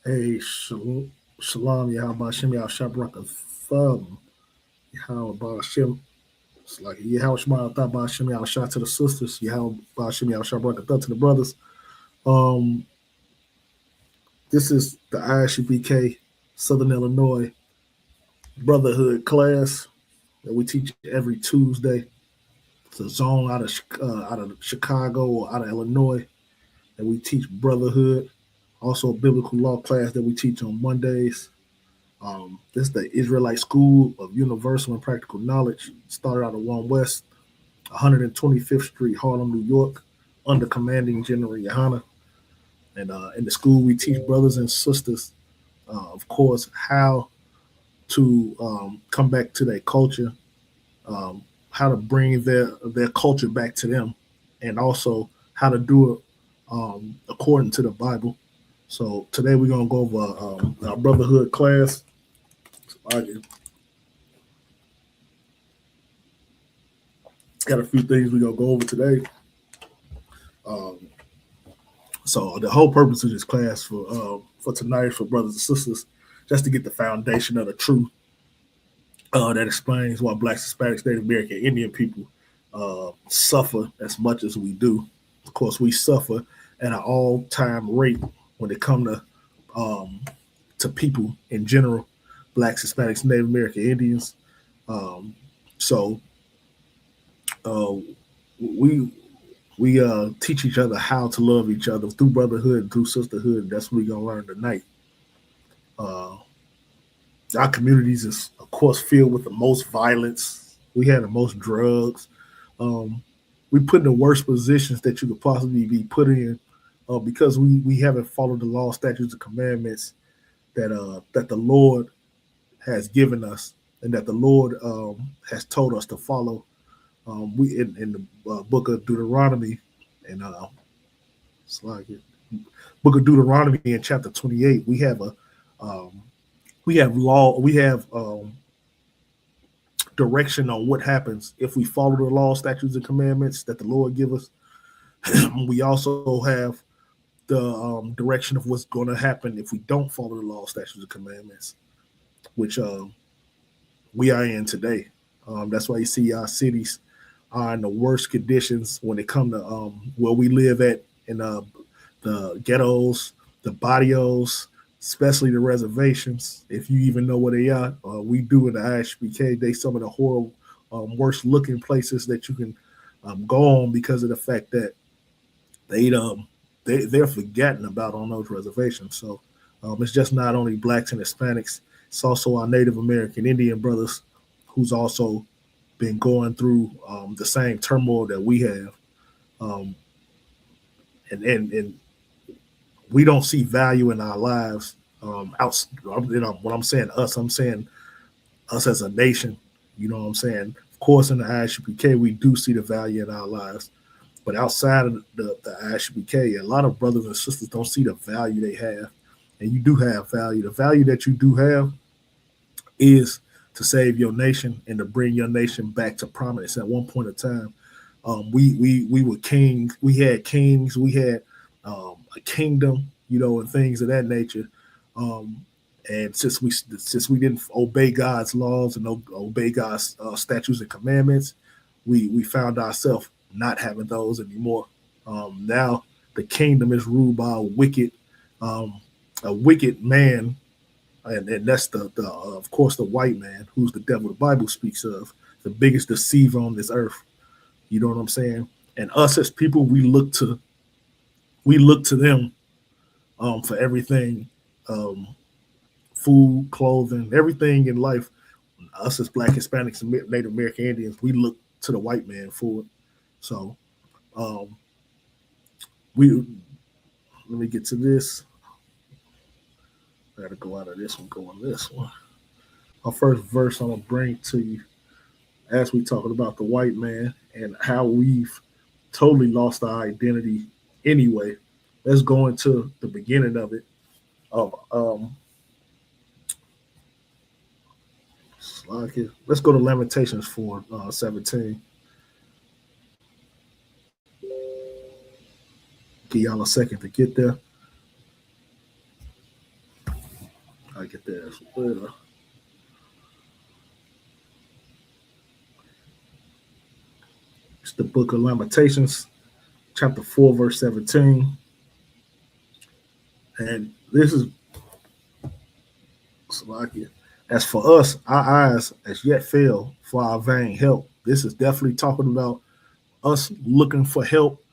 Hey, Shalom, Yahweh Shem, Yahweh Shabraka Thumb, Yahweh Shem. It's like Yahweh Shema Thought Shem, Yahweh Shah to the sisters, Yahweh Shem, Yahweh Shabraka Thumb to the brothers. Um, this is the ISUPK Southern Illinois Brotherhood class that we teach every Tuesday. It's a zone out of Chicago or out of Illinois that we teach Brotherhood. Also, a biblical law class that we teach on Mondays. This is the Israelite School of Universal and Practical Knowledge. Started out of One West, 125th Street, Harlem, New York, under commanding General Yohana. And in the school, we teach brothers and sisters, of course, how to come back to their culture, how to bring their culture back to them, and also how to do it according to the Bible. So today we're gonna go over our brotherhood class. I got a few things we're gonna go over today. Um, so the whole purpose of this class for tonight for brothers and sisters, just to get the foundation of the truth that explains why Blacks, Hispanics, Native American, Indian people suffer as much as we do. Of course, we suffer at an all-time rate when it comes to people in general, Blacks, Hispanics, Native American, Indians. Um, so uh, we teach each other how to love each other through brotherhood and through sisterhood. That's what we're gonna learn tonight. Uh, our communities is of course filled with the most violence. We had the most drugs. Um, we put in the worst positions that you could possibly be put in because we haven't followed the law, statutes, and commandments that the Lord has given us and that the Lord has told us to follow. We in the book of Deuteronomy, and it's like it, book of Deuteronomy in chapter 28. Um, we have law, we have direction on what happens if we follow the law, statutes, and commandments that the Lord give us. We also have the direction of what's going to happen if we don't follow the law, statutes, and commandments, which we are in today. That's why you see our cities are in the worst conditions when it comes to where we live at in the ghettos, the barrios, especially the reservations. If you even know where they are, we do in the ISBK. They some of the horrible, worst looking places that you can go on because of the fact that they they're forgotten about on those reservations. So it's just not only blacks and Hispanics; it's also our Native American Indian brothers who's also been going through the same turmoil that we have. Um, and we don't see value in our lives. When I'm saying us, I'm saying us as a nation. You know what I'm saying? Of course, in the ISUPK, we do see the value in our lives. But outside of the ISUPK, a lot of brothers and sisters don't see the value they have. And you do have value. The value that you do have is to save your nation and to bring your nation back to prominence. At one point in time, we were kings. We had kings. We had a kingdom, and things of that nature. Um, and since we didn't obey God's laws and obey God's statutes and commandments, we found ourselves not having those anymore. Now the kingdom is ruled by um, a wicked man, and that's the of course the white man, who's the devil the Bible speaks of, the biggest deceiver on this earth. You know what I'm saying? And us as people, we look to them for everything, um, food, clothing, everything in life. Us as Black, Hispanics, and Native American Indians, we look to the white man for it. So um, we let me get to this. I got to go out of this one, go on this one. Our first verse I'm gonna bring to you as we talking about the white man and how we've totally lost our identity. Anyway, let's go into the beginning of it. Of let's go to Lamentations 4:17. Give y'all a second to get there. I get that as well. It's the book of Lamentations, chapter 4, verse 17. And this is Slovakia. As for us, our eyes as yet fail for our vain help. This is definitely talking about us looking for help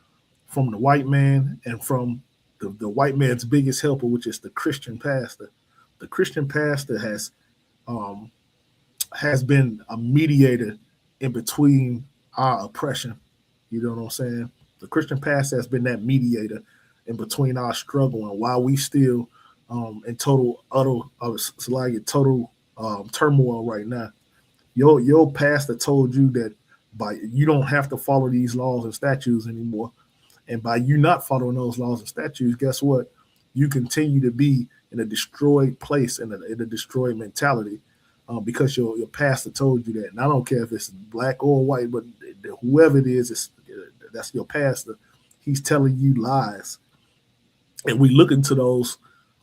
from the white man and from the white man's biggest helper, which is the Christian pastor. The Christian pastor um, has been a mediator in between our oppression. You know what I'm saying? The Christian pastor has been that mediator in between our struggle and why we still in total turmoil right now. Your pastor told you that by you don't have to follow these laws and statutes anymore, and by you not following those laws and statutes, guess what? You continue to be in a destroyed place and in a destroyed mentality because your pastor told you that. And I don't care if it's black or white, but whoever it is, that's your pastor. He's telling you lies. And we look into those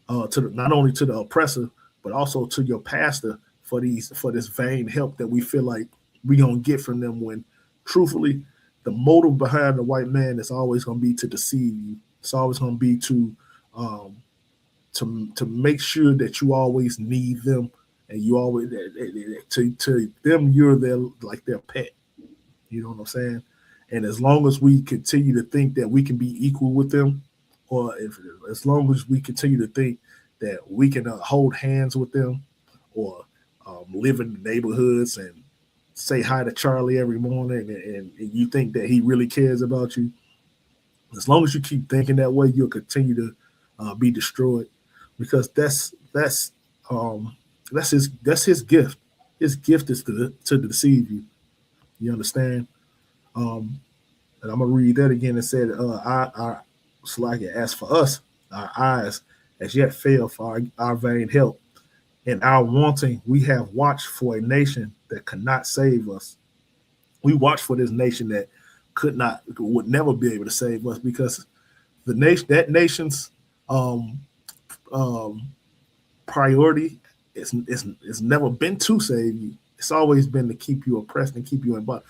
not only to the oppressor, but also to your pastor for this vain help that we feel like we gonna get from them when truthfully the motive behind the white man is always gonna be to deceive you. It's always gonna be um, to make sure that you always need them and you always to them you're their pet. You know what I'm saying? And as long as we continue to think that we can be equal with them, or as long as we continue to think that we can hold hands with them, or live in the neighborhoods and say hi to Charlie every morning, and you think that he really cares about you, as long as you keep thinking that way, you'll continue to be destroyed, because um, that's his gift. His gift is to deceive you. You understand? Um, and I'm gonna read that again. It said, "Our Slack as for us, our eyes as yet fail for our vain help. In our wanting, we have watched for a nation that could not save us. We watched for this nation that would never be able to save us, because that nation's um, um, priority it's never been to save you. It's always been to keep you oppressed and keep you in bondage.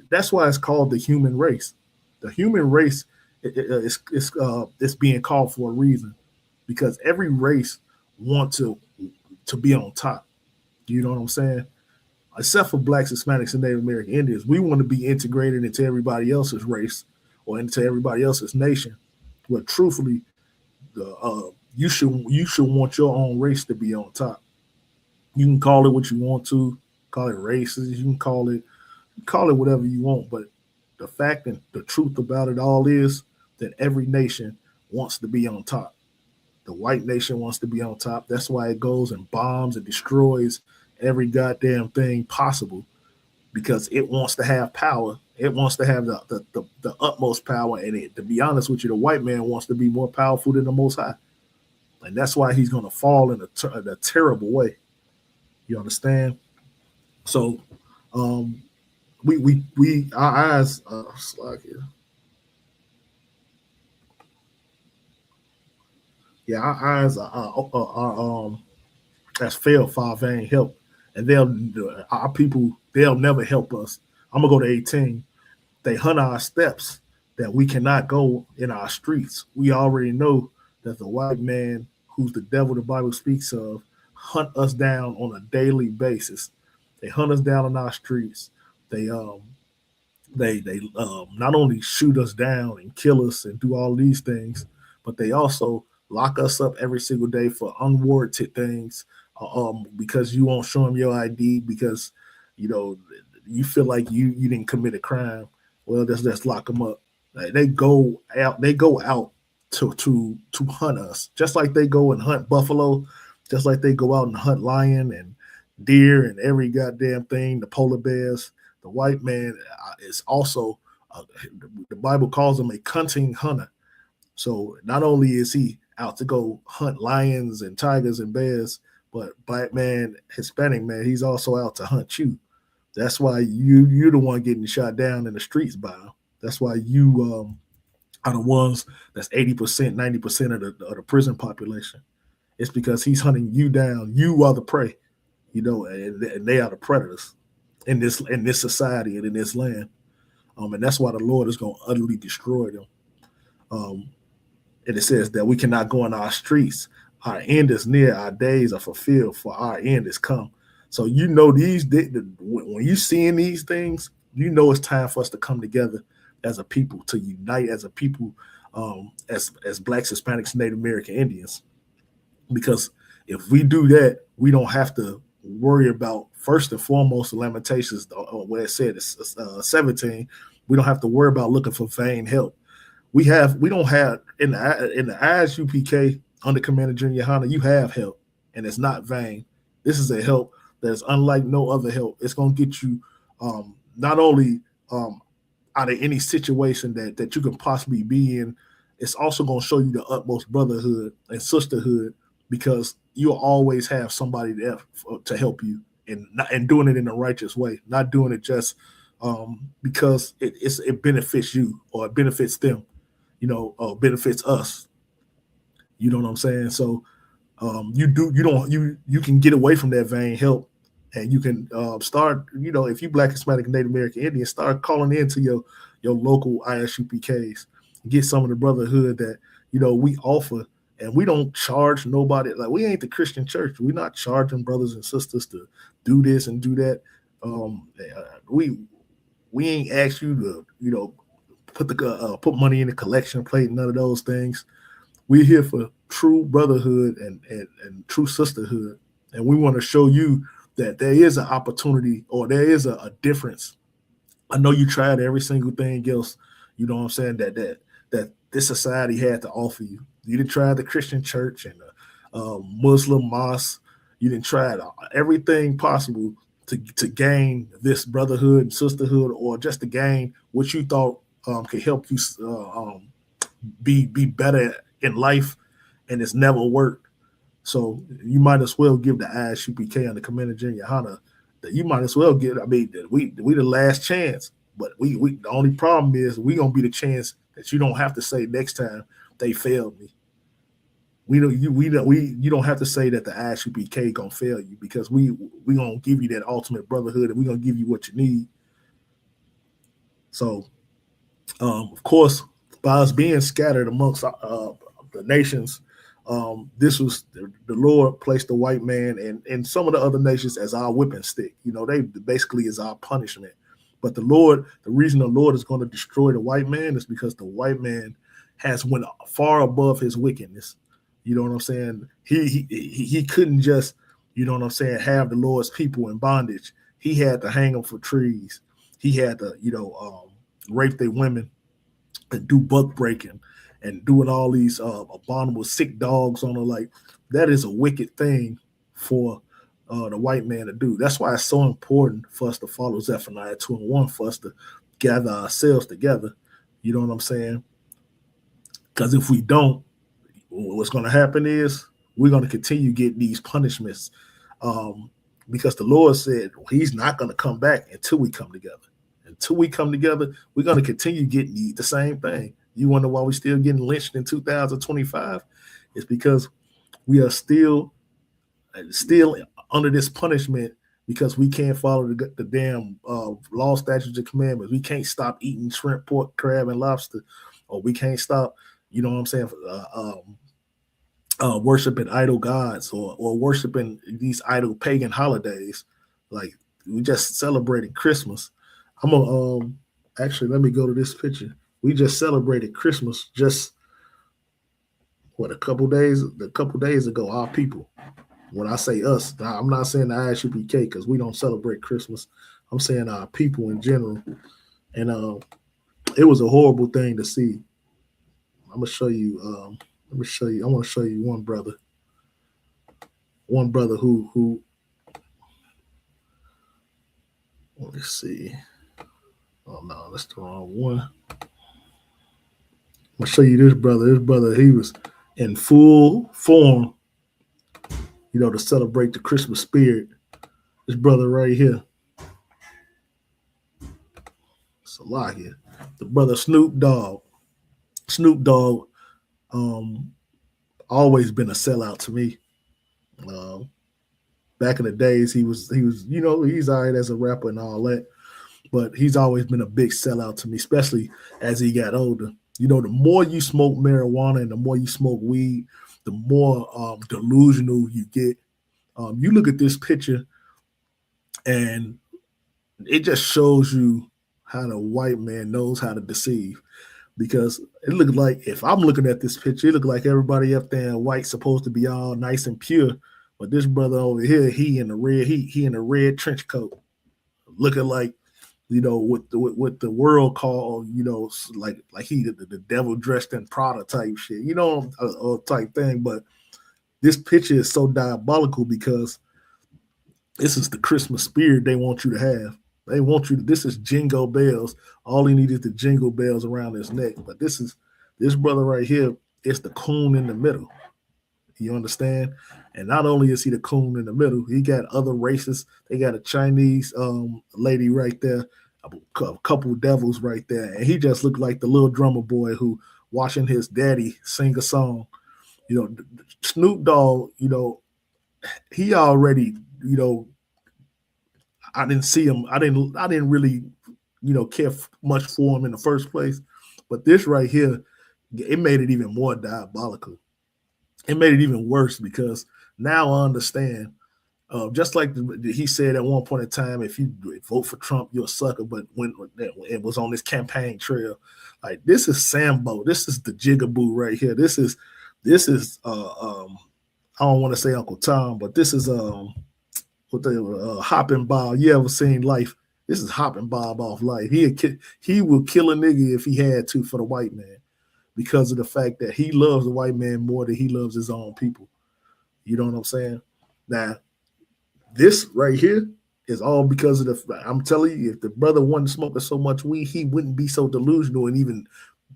That's why it's called the human race. The human race it's being called for a reason, because every race wants to be on top. You know what I'm saying? Except for blacks, Hispanics, and Native American Indians, we want to be integrated into everybody else's race or into everybody else's nation. But truthfully, you should want your own race to be on top. You can call it what you want to, call it racist. You can call it whatever you want. But the fact and the truth about it all is that every nation wants to be on top. The white nation wants to be on top. That's why it goes and bombs and destroys every goddamn thing possible, because it wants to have power. It wants to have the utmost power. And to be honest with you, the white man wants to be more powerful than the Most High. And that's why he's going to fall in a terrible way. You understand? So, we our eyes like yeah, our eyes are has failed for our vain help, and our people they'll never help us. I'm gonna go to 18. They hunt our steps that we cannot go in our streets. We already know that the white man, who's the devil the Bible speaks of, hunt us down on a daily basis. They hunt us down on our streets. They not only shoot us down and kill us and do all these things, but they also lock us up every single day for unwarranted things, because you won't show them your ID, because you know you feel like you didn't commit a crime. Well, let's lock them up. Like, they go out to hunt us, just like they go and hunt buffalo, just like they go out and hunt lion and deer and every goddamn thing, the polar bears. The white man is also, the Bible calls him a hunting hunter. So not only is he out to go hunt lions and tigers and bears, but black man, Hispanic man, he's also out to hunt you. That's why you're the one getting shot down in the streets by him. That's why you are the ones that's 80%, 90% of the prison population. It's because he's hunting you down. You are the prey, and they are the predators in this society and in this land. And that's why the Lord is going to utterly destroy them. Um, and it says that we cannot go in our streets. Our end is near. Our days are fulfilled, for our end is come. So when you seeing these things, it's time for us to come together as a people, to unite as a people, as Blacks, Hispanics, Native American Indians. Because if we do that, we don't have to worry about, first and foremost, the Lamentations, where it said it's 17. We don't have to worry about looking for vain help. We don't have in the Isupk under Commander Junior Hanna, you have help, and it's not vain. This is a help that's unlike no other help. It's going to get you not only out of any situation that you can possibly be in, it's also going to show you the utmost brotherhood and sisterhood, because you'll always have somebody there to help you, and doing it in a righteous way, not doing it just because it benefits you or it benefits them, benefits us. You know what I'm saying? So you can get away from that vain help, and you can start, if you Black, Hispanic, Native American Indian, start calling into your local ISUPKs, get some of the brotherhood that we offer. And we don't charge nobody. Like, we ain't the Christian church. We're not charging brothers and sisters to do this and do that. We ain't asked you to put money in the collection plate. None of those things. We're here for true brotherhood and true sisterhood, and we want to show you that there is an opportunity, or there is a difference. I know you tried every single thing else, you know what I'm saying, that this society had to offer you. You didn't try the Christian church and the Muslim mosque. You didn't try everything possible to gain this brotherhood and sisterhood, or just to gain what you thought could help you be better in life, and it's never worked. So you might as well give the ISUPK and the Commander Junior Hanna, that you might as well give. I mean, we the last chance, but we the only problem is we gonna be the chance that you don't have to say next time they failed me. You don't have to say that the ISUPK gonna fail you, because we gonna give you that ultimate brotherhood, and we gonna give you what you need. So, of course, by us being scattered amongst the nations, this was the Lord placed the white man and some of the other nations as our whipping stick. They basically is our punishment. But the reason the Lord is going to destroy the white man is because the white man has went far above his wickedness. You know what I'm saying? He couldn't just, have the Lord's people in bondage. He had to hang them for trees. He had to, rape their women and do buck breaking and doing all these abominable sick dogs on her. Like, that is a wicked thing for the white man to do. That's why it's so important for us to follow Zephaniah 2:1, for us to gather ourselves together. You know what I'm saying? Because if we don't, what's going to happen is we're going to continue getting these punishments, because the Lord said he's not going to come back until we come together. Until we come together, we're going to continue getting the same thing. You wonder why we're still getting lynched in 2025? It's because we are still under this punishment, because we can't follow the damn law, statutes, and commandments. We can't stop eating shrimp, pork, crab, and lobster, or we can't stop, you know what I'm saying, worshiping idol gods, or worshiping these idol pagan holidays. Like, we just celebrated Christmas. I'm gonna actually, let me go to this picture. We just celebrated Christmas just a couple days ago. Our people. When I say us, I'm not saying the ISUPK, because we don't celebrate Christmas. I'm saying our people in general. And it was a horrible thing to see. I'm gonna show you. I want to show you one brother. One brother who. Let me see. Oh no, that's the wrong one. I'm gonna show you this brother. This brother, he was in full form, to celebrate the Christmas spirit. This brother right here. It's a lot here. The brother Snoop Dogg. Snoop Dogg always been a sellout to me. Um, Back in the days, he was he's all right as a rapper and all that, but he's always been a big sellout to me, especially as he got older. The more you smoke marijuana and the more you smoke weed, the more delusional you get. You look at this picture, and it just shows you how the white man knows how to deceive. Because it looked like, if I'm looking at this picture, it looked like everybody up there in white supposed to be all nice and pure, but this brother over here, he in the red, he in a red trench coat, looking like what the world call like he the devil dressed in Prada type shit, type thing. But this picture is so diabolical because this is the Christmas spirit they want you to have. They want you to. This is jingle bells. All he needs is the jingle bells around his neck. But this brother right here. It's the coon in the middle. You understand? And not only is he the coon in the middle, he got other races. They got a Chinese lady right there, a couple devils right there, and he just looked like the little drummer boy who watching his daddy sing a song. Snoop Dogg. He already. I didn't see him. I didn't really, care much for him in the first place. But this right here, it made it even more diabolical. It made it even worse because now I understand. Just like he said at one point in time, if you vote for Trump, you're a sucker. But when it was on this campaign trail, like, this is Sambo. This is the jigaboo right here. This is I don't want to say Uncle Tom, but this is what the Hopping Bob. You ever seen Life? This is Hopping Bob off Life. He will kill a nigga if he had to for the white man, because of the fact that he loves the white man more than he loves his own people. You know what I'm saying? Now, this right here is all because of I'm telling you, if the brother wasn't smoking so much weed, he wouldn't be so delusional and even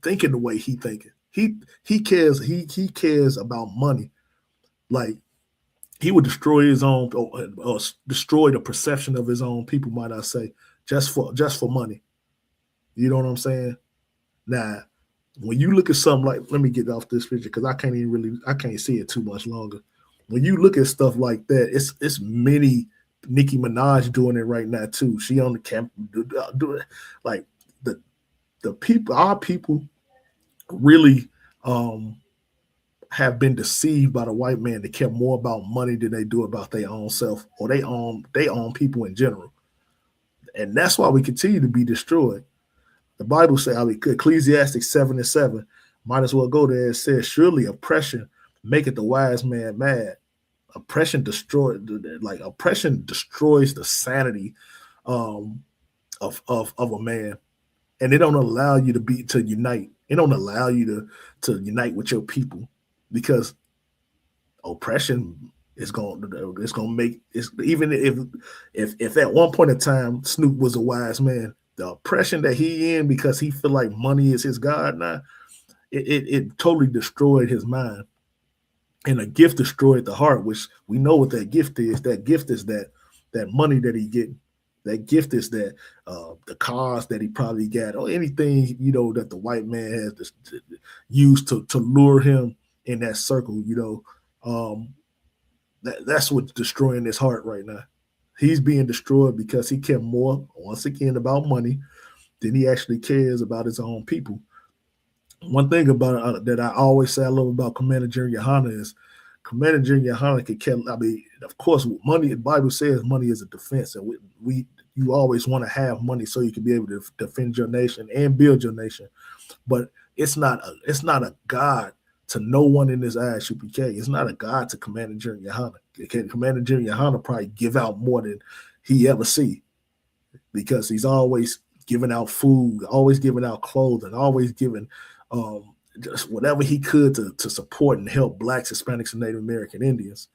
thinking the way he thinking. He cares about money. Like, he would destroy his own, or destroy the perception of his own people, might I say, just for money. You know what I'm saying? Now, when you look at something like, let me get off this picture because I can't see it too much longer. When you look at stuff like that, it's many Nicki Minaj doing it right now too. She on the camp do it. Like, the people, our people, really have been deceived by the white man that care more about money than they do about their own self or they own people in general. And that's why we continue to be destroyed. The Bible says, Ecclesiastes 7:7, might as well go there. It says, surely oppression maketh the wise man mad. Oppression destroys the sanity of a man. And it don't allow you to unite. It don't allow you to unite with your people, because oppression is going to make it. Even if at one point in time Snoop was a wise man, the oppression that he in, because he feel like money is his god now, it totally destroyed his mind. And a gift destroyed the heart, which we know what that gift is. That gift is that money that he getting. That gift is that the cars that he probably got, or anything that the white man has used to lure him in that circle. That's what's destroying his heart right now. He's being destroyed because he cares more, once again, about money than he actually cares about his own people. One thing about it that I always say I love about Commander Junior Hunter is Commander Junior Hunter can kill. I mean, of course, money. The Bible says money is a defense, and you always want to have money so you can be able to defend your nation and build your nation. But it's not a god to no one in this ISUPK. It's not a god to Commander Junior Hunter. Commander Junior Hunter probably give out more than he ever see, because he's always giving out food, always giving out clothing, always giving just whatever he could to support and help Blacks, Hispanics, and Native American Indians.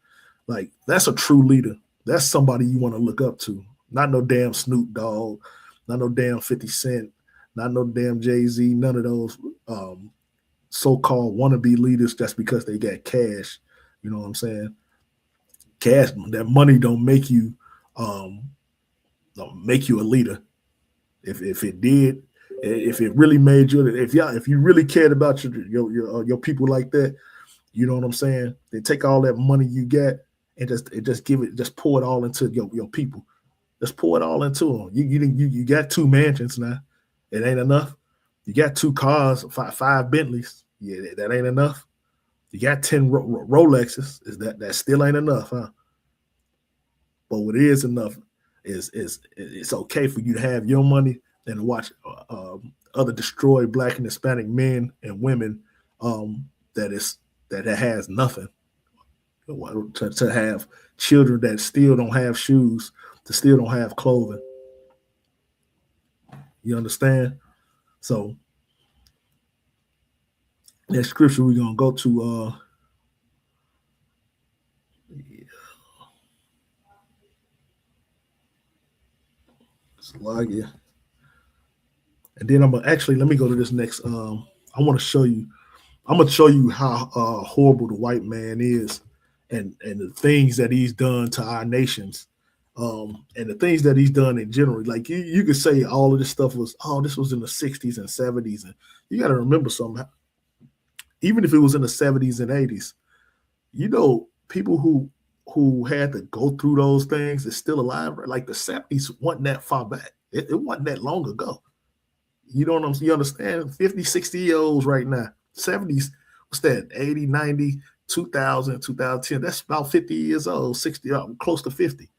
Like, that's a true leader. That's somebody you want to look up to. Not no damn Snoop Dogg, not no damn 50 Cent, not no damn Jay-Z, none of those so-called wannabe leaders just because they got cash. You know what I'm saying? Cash, that money don't make you a leader. If it did, if it really made you, if you really cared about your people like that, you know what I'm saying? They take all that money you get and just pour it all into your people. Just pour it all into them. You got 2 mansions now. It ain't enough. You got 2 cars, five Bentleys. Yeah, that ain't enough. You got 10 Rolexes. That still ain't enough, huh? But what is enough is it's okay for you to have your money and watch other destroyed Black and Hispanic men and women that has nothing. To have children that still don't have shoes, that still don't have clothing. You understand? So that scripture we're gonna go to Slagia. And then I'm gonna actually let me go to this next. I want to show you. I'm gonna show you how horrible the white man is, and the things that he's done to our nations, and the things that he's done in general. Like you could say all of this stuff this was in the 60s and 70s, and you got to remember something. Even if it was in the 70s and 80s, people who had to go through those things is still alive. Like the 70s wasn't that far back. It wasn't that long ago. You know what I'm saying? You understand? 50, 60-year-olds right now. 70s, what's that? 80, 90, 2000, 2010. That's about 50 years old, 60, close to 50.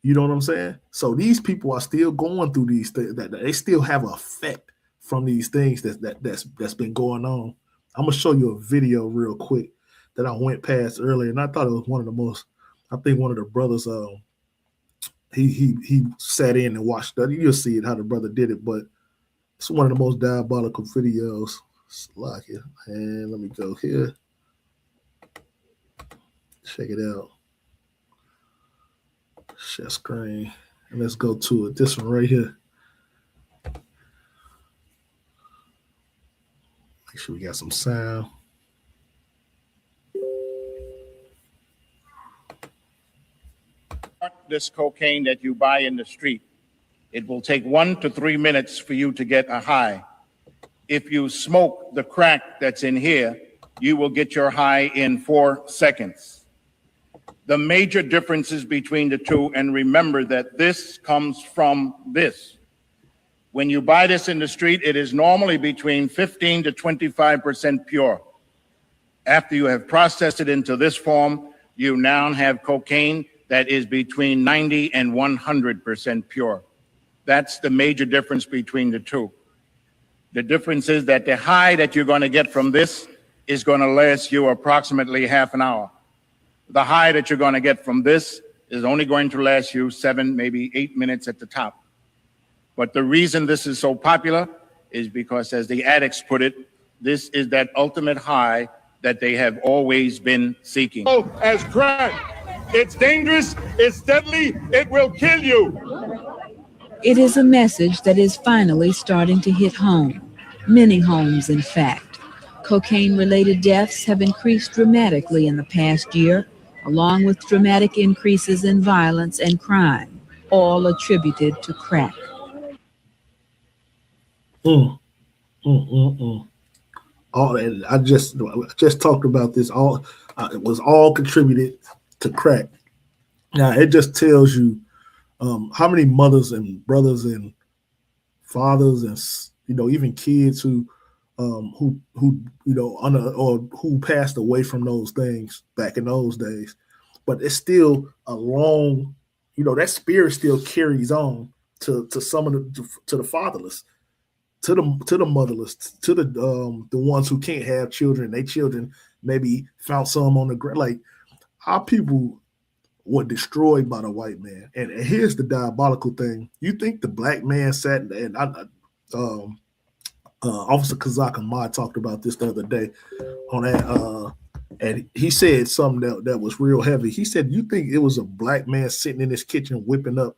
You know what I'm saying? So these people are still going through these things. That they still have an effect from these things that's been going on. I'm gonna show you a video real quick that I went past earlier, and I thought it was one of the most. I think one of the brothers, he sat in and watched that. You'll see it how the brother did it, but it's one of the most diabolical videos. Like it, and let me go here. Check it out. Share screen, and let's go to it. This one right here. Make sure we got some sound. This cocaine that you buy in the street, it will take 1 to 3 minutes for you to get a high. If you smoke the crack that's in here, you will get your high in 4 seconds. The major differences between the two, and remember that this comes from this. When you buy this in the street, it is normally between 15 to 25% pure. After you have processed it into this form, you now have cocaine that is between 90 and 100% pure. That's the major difference between the two. The difference is that the high that you're going to get from this is going to last you approximately half an hour. The high that you're going to get from this is only going to last you 7, maybe 8 minutes at the top. But the reason this is so popular is because, as the addicts put it, this is that ultimate high that they have always been seeking. As crack. It's dangerous, it's deadly, it will kill you. It is a message that is finally starting to hit home. Many homes, in fact. Cocaine-related deaths have increased dramatically in the past year, along with dramatic increases in violence and crime, all attributed to crack. I just talked about this. It was all contributed to crack. Now it just tells you how many mothers and brothers and fathers and even kids who passed away from those things back in those days. But it's still a long, that spirit still carries on to some of to the fatherless, to the motherless, to the ones who can't have children. Their children maybe found some on the ground. Like, our people were destroyed by the white man. And here's the diabolical thing. You think the black man sat and Officer Kazak Ahmad talked about this the other day on that, and he said something that was real heavy. He said, you think it was a black man sitting in his kitchen whipping up,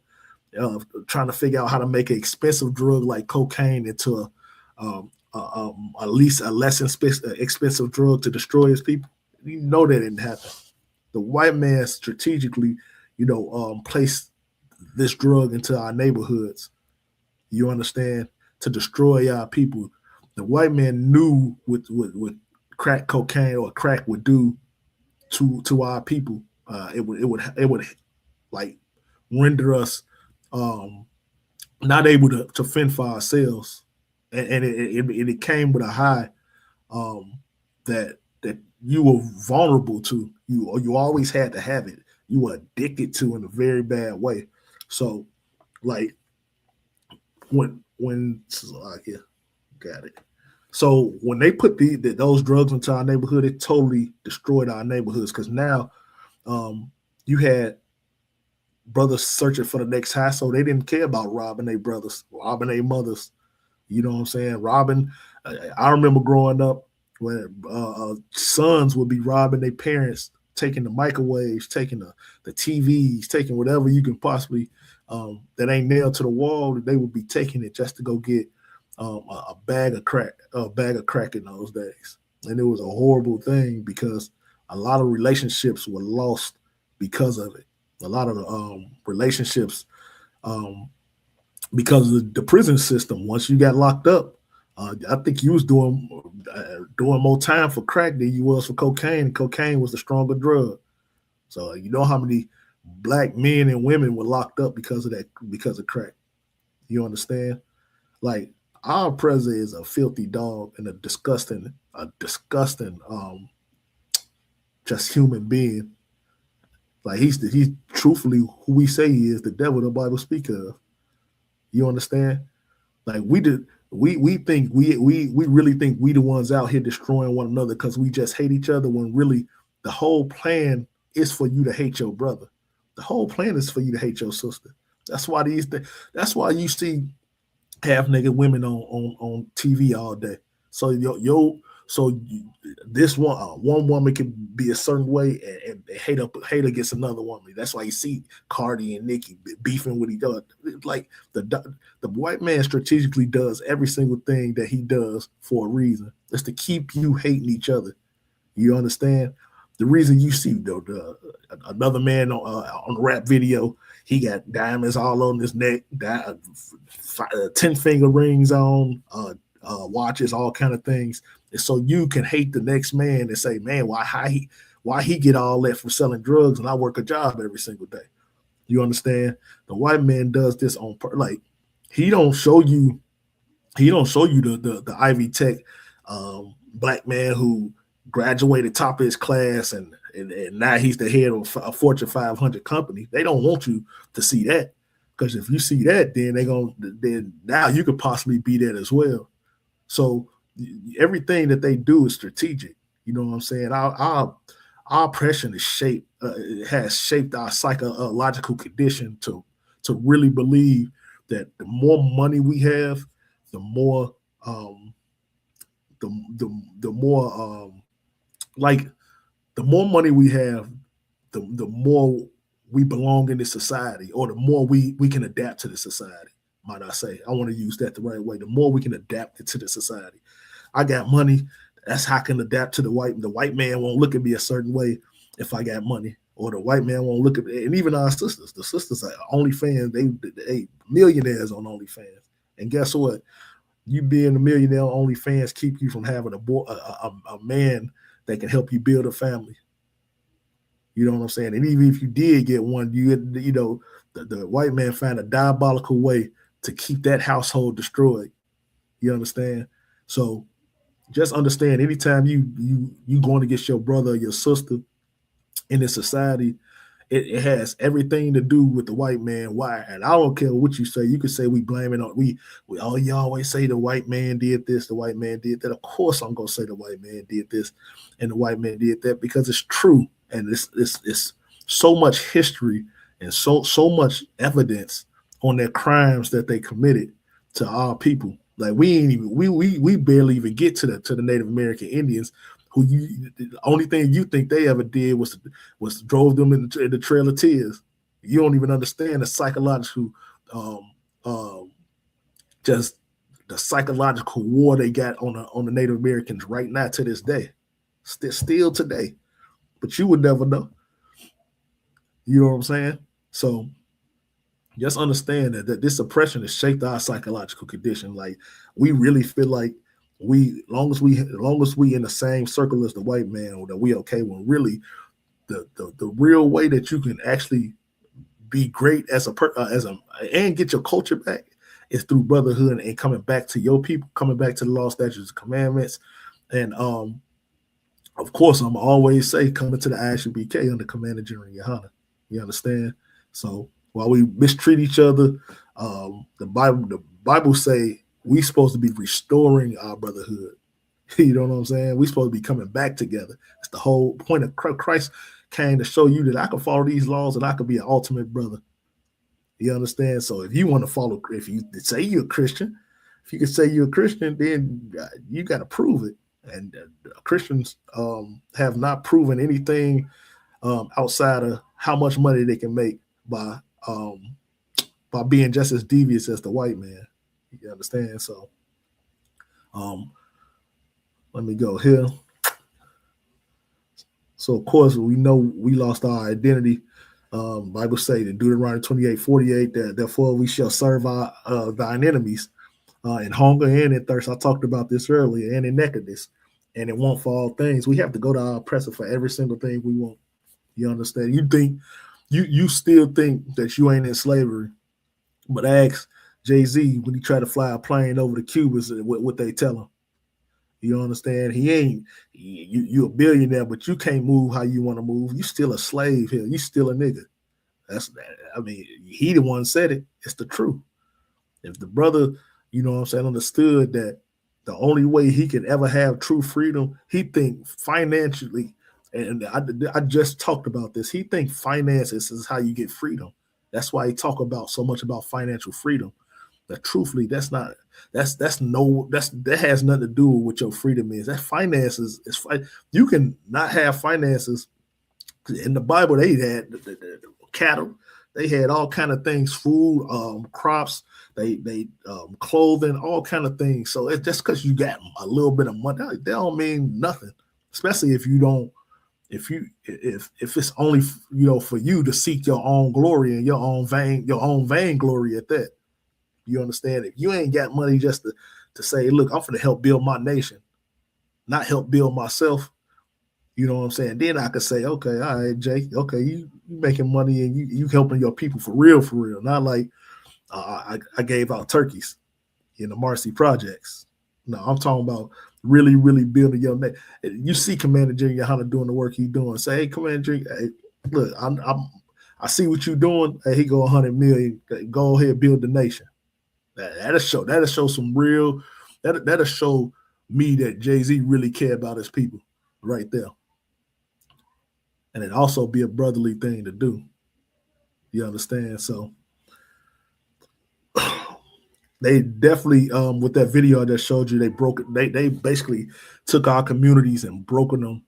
trying to figure out how to make an expensive drug like cocaine into at least a less expensive drug to destroy his people? You know that didn't happen. The white man strategically, placed this drug into our neighborhoods. You understand? To destroy our people. The white man knew what crack cocaine or crack would do to our people. it would like render us not able to fend for ourselves, and it came with a high that you were vulnerable to. You always had to have it. You were addicted to in a very bad way. So like when yeah, got it. So when they put those drugs into our neighborhood, it totally destroyed our neighborhoods, because now you had brothers searching for the next high, so they didn't care about robbing their brothers, robbing their mothers. You know what I'm saying? Robbing. I remember growing up when sons would be robbing their parents, taking the microwaves, taking the TVs, taking whatever you can possibly that ain't nailed to the wall. They would be taking it just to go get a bag of crack in those days. And it was a horrible thing, because a lot of relationships were lost because of it. A lot of relationships, because of the prison system. Once you got locked up, I think you was doing more time for crack than you was for cocaine. Cocaine was the stronger drug. So you know how many black men and women were locked up because of crack. You understand? Like, our president is a filthy dog and a disgusting just human being. Like, he's truthfully who we say he is, the devil the Bible speaks of. You understand? Like, we really think we the ones out here destroying one another because we just hate each other, when really the whole plan is for you to hate your brother. The whole plan is for you to hate your sister. That's why you see half naked women on TV all day. So this one woman can be a certain way and hate against another woman. That's why you see Cardi and Nicki beefing with each other. Like, the white man strategically does every single thing that he does for a reason. It's to keep you hating each other. You understand? The reason you see another man on a rap video, he got diamonds all on his neck, 10-finger rings on, watches, all kind of things. And so you can hate the next man and say, man, why he get all that from selling drugs and I work a job every single day? You understand? The white man does this on like, he don't show you the Ivy Tech black man who graduated top of his class and now he's the head of a Fortune 500 company. They don't want you to see that, because if you see that, then now you could possibly be that as well. So everything that they do is strategic. You know what I'm saying? Our oppression has shaped our psychological condition to really believe that the more money we have, the more the more money we have, the more we belong in this society, or the more we can adapt to the society. Might I say? I want to use that the right way. The more we can adapt it to the society. I got money. That's how I can adapt to the white man won't look at me a certain way if I got money, or the white man won't look at me. And even our sisters, the sisters are OnlyFans. They millionaires on OnlyFans. And guess what? You being a millionaire on OnlyFans keep you from having a man that can help you build a family. You know what I'm saying? And even if you did get one, the white man found a diabolical way to keep that household destroyed. You understand? So just understand, anytime you going against your brother or your sister in this society, it has everything to do with the white man. Why? And I don't care what you say. You could say we blame it on you always say the white man did this, the white man did that. Of course I'm gonna say the white man did this and the white man did that, because it's true. And it's so much history and so much evidence on their crimes that they committed to our people. Like, we barely even get to the Native American Indians, who the only thing you think they ever did was drove them in the Trail of Tears. You don't even understand the psychological just the psychological war they got on the Native Americans right now to this day, still today. But you would never know. You know what I'm saying? So just understand that this oppression has shaped our psychological condition. Like, we really feel like long as we in the same circle as the white man, or that we okay, when really the real way that you can actually be great as a and get your culture back is through brotherhood and coming back to your people, coming back to the law, statutes, and commandments. And of course, I'm always say coming to the Isupk under Commander General Yohana. You understand? So while we mistreat each other, the Bible say we supposed to be restoring our brotherhood. You know what I'm saying? We supposed to be coming back together. It's the whole point of Christ came to show you that I can follow these laws and I can be an ultimate brother. You understand? So if you want to follow, if you say you're a Christian, if you can say you're a Christian, then you got to prove it. And Christians have not proven anything outside of how much money they can make by being just as devious as the white man. You understand? So let me go here. So, of course, we know we lost our identity. Bible say in Deuteronomy 28:48 that therefore we shall serve our thine enemies in hunger and in thirst. I talked about this earlier, and in nakedness, and in want for all things. We have to go to our oppressor for every single thing we want. You understand? You think you still think that you ain't in slavery, but ask Jay-Z when he tried to fly a plane over the Cubans, what they tell him. You understand? He ain't you a billionaire, but you can't move how you want to move. You still a slave here. You still a nigga. He the one said it. It's the truth. If the brother, you know what I'm saying, understood that the only way he can ever have true freedom, he think financially, and I just talked about this. He think finances is how you get freedom. That's why he talk about so much about financial freedom. But truthfully, that has nothing to do with what your freedom is. That finances is you can not have finances. In the Bible, they had the cattle, they had all kind of things, food, crops, they clothing, all kind of things. So it's just because you got a little bit of money, that don't mean nothing. Especially if you don't, if it's only for you to seek your own glory and your own vainglory at that. You understand? If you ain't got money just to say, look, I'm going to help build my nation, not help build myself. You know what I'm saying? Then I could say, okay, all right, Jake, okay, you making money and you helping your people for real. Not like I gave out turkeys in the Marcy projects. No, I'm talking about really, really building your nation. You see Commander General Yohana doing the work he's doing. Say, hey, Commander General, hey, look, I see what you're doing. Hey, he go 100 million. Go ahead, build the nation. That'll show some real. That'll show me that Jay-Z really care about his people, right there. And it also be a brotherly thing to do. You understand? So they definitely, with that video I just showed you, they broke it. They basically took our communities and broken them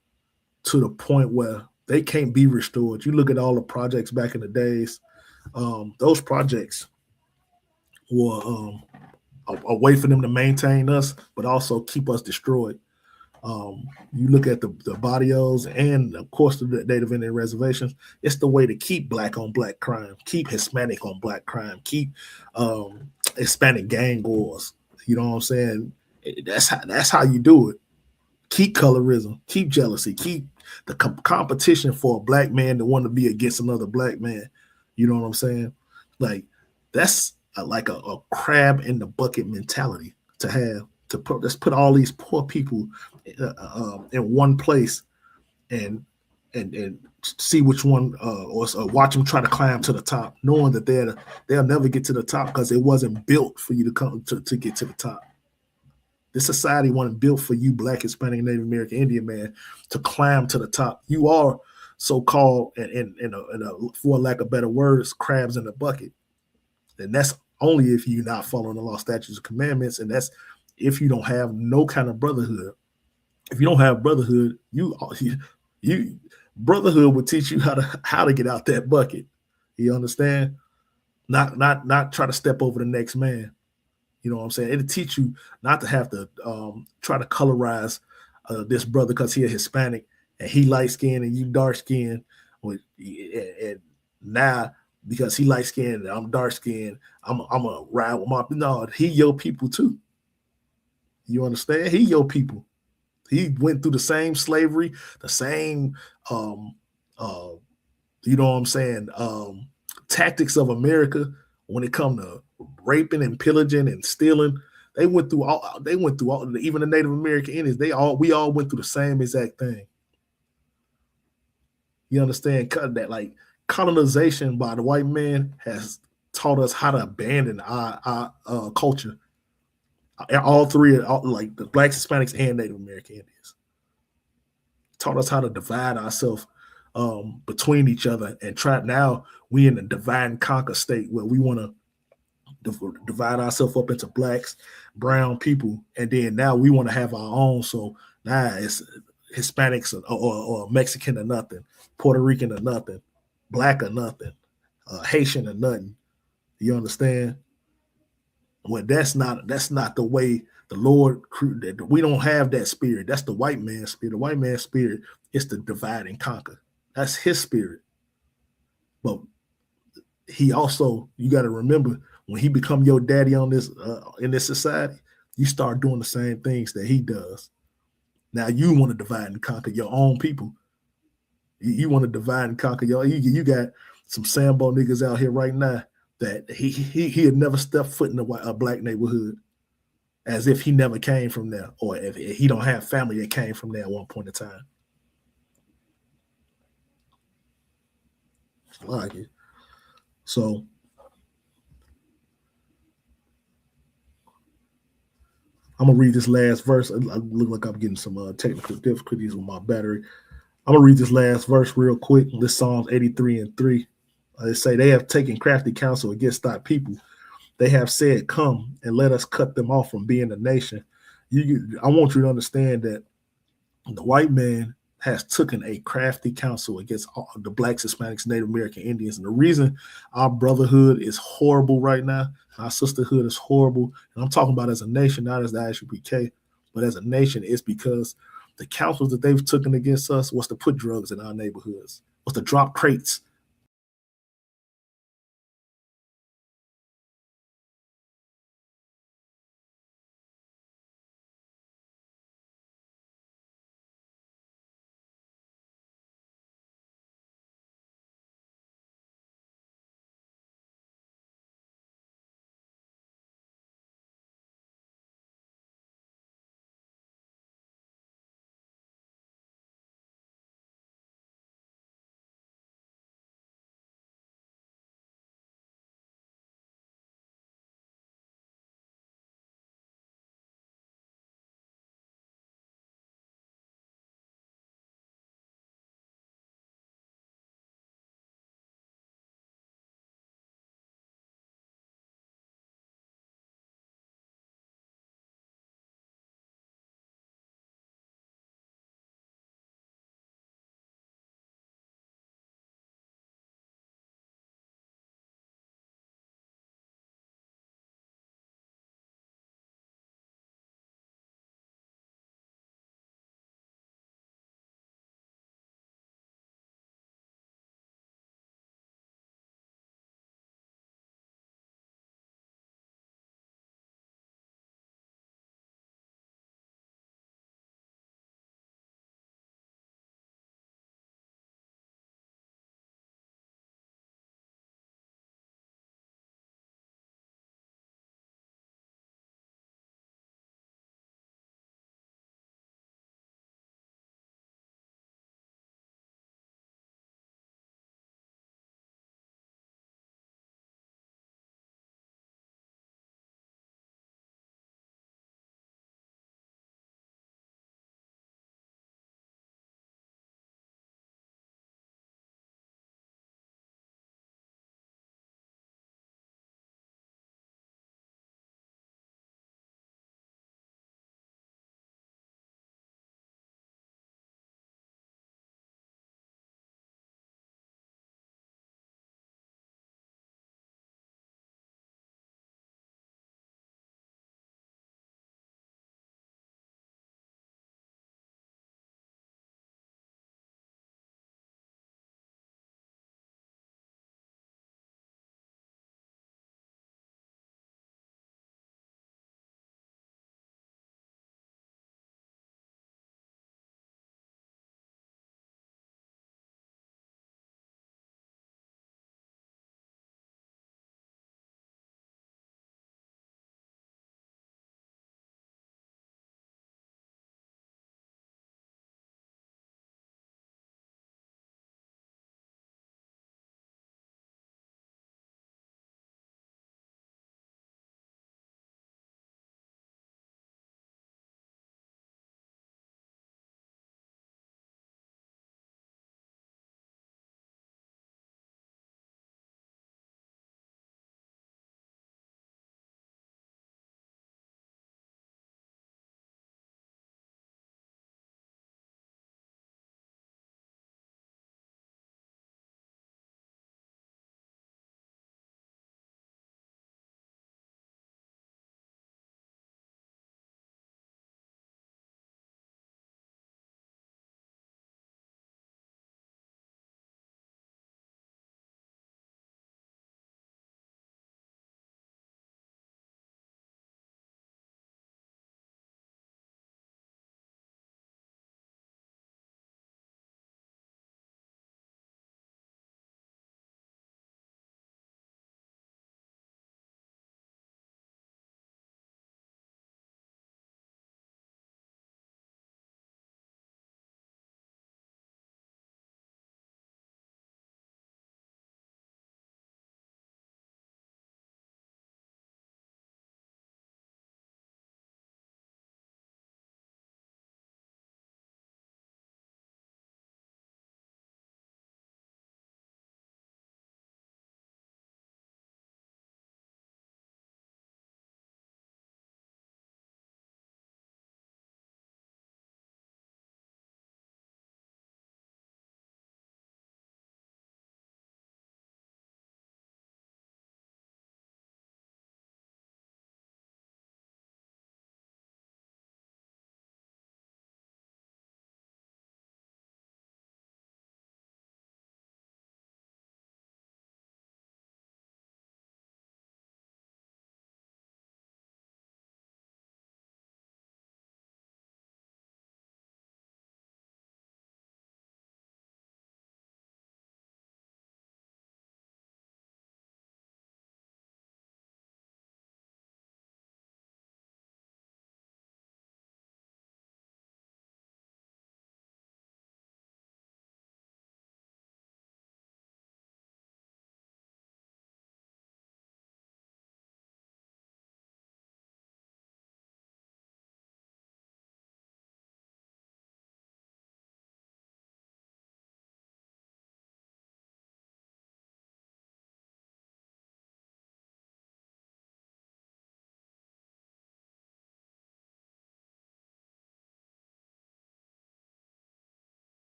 to the point where they can't be restored. You look at all the projects back in the days; those projects were a way for them to maintain us, but also keep us destroyed. You look at the barrios and, of course, the Native Indian reservations. It's the way to keep black on black crime, keep Hispanic on black crime, keep Hispanic gang wars. You know what I'm saying? That's how you do it. Keep colorism, keep jealousy, keep the competition for a black man to want to be against another black man. You know what I'm saying? Like that's like a crab in the bucket mentality to have. Let's put all these poor people in one place and see which one or watch them try to climb to the top, knowing that they'll never get to the top because it wasn't built for you to come to get to the top. This society wasn't built for you, Black, Hispanic, Native American, Indian man, to climb to the top. You are so-called, and for lack of better words, crabs in the bucket, and that's only if you're not following the law, statutes, and commandments, and that's if you don't have no kind of brotherhood. If you don't have brotherhood, you brotherhood will teach you how to get out that bucket. You understand? Not try to step over the next man. You know what I'm saying? It'll teach you not to have to try to colorize this brother because he's Hispanic and he light skinned and you dark skinned. And now because he light skinned and I'm dark skinned, I'm a ride with my. No, he your people too. You understand? He your people. He went through the same slavery, the same You know what I'm saying? Tactics of America when it come to raping and pillaging and stealing. They went through all. Even the Native American Indians. We all went through the same exact thing. You understand? That like colonization by the white man has taught us how to abandon our culture. All three, like the Blacks, Hispanics, and Native American Indians, taught us how to divide ourselves between each other and try. Now we in a divide and conquer state where we want to divide ourselves up into blacks, brown people, and then now we want to have our own. So now it's Hispanics or Mexican or nothing, Puerto Rican or nothing, black or nothing, Haitian or nothing. You understand? Well, that's not the way the Lord. We don't have that spirit. That's the white man's spirit. The white man's spirit is to divide and conquer. That's his spirit. But he also, you got to remember, when he become your daddy on this in this society, you start doing the same things that he does. Now you want to divide and conquer your own people. You want to divide and conquer you got some Sambo niggas out here right now that he had never stepped foot in a black neighborhood, as if he never came from there, or if he don't have family that came from there at one point in time. I like it. So I'm gonna read this last verse. I look like I'm getting some technical difficulties with my battery. I'm gonna read this last verse real quick. This Psalms 83:3. They say they have taken crafty counsel against thy people. They have said, "Come and let us cut them off from being a nation." I want you to understand that the white man has taken a crafty counsel against all the blacks, Hispanics, Native American Indians. And the reason our brotherhood is horrible right now, our sisterhood is horrible, and I'm talking about as a nation, not as the Isupk, but as a nation, is because the counsels that they've taken against us was to put drugs in our neighborhoods, was to drop crates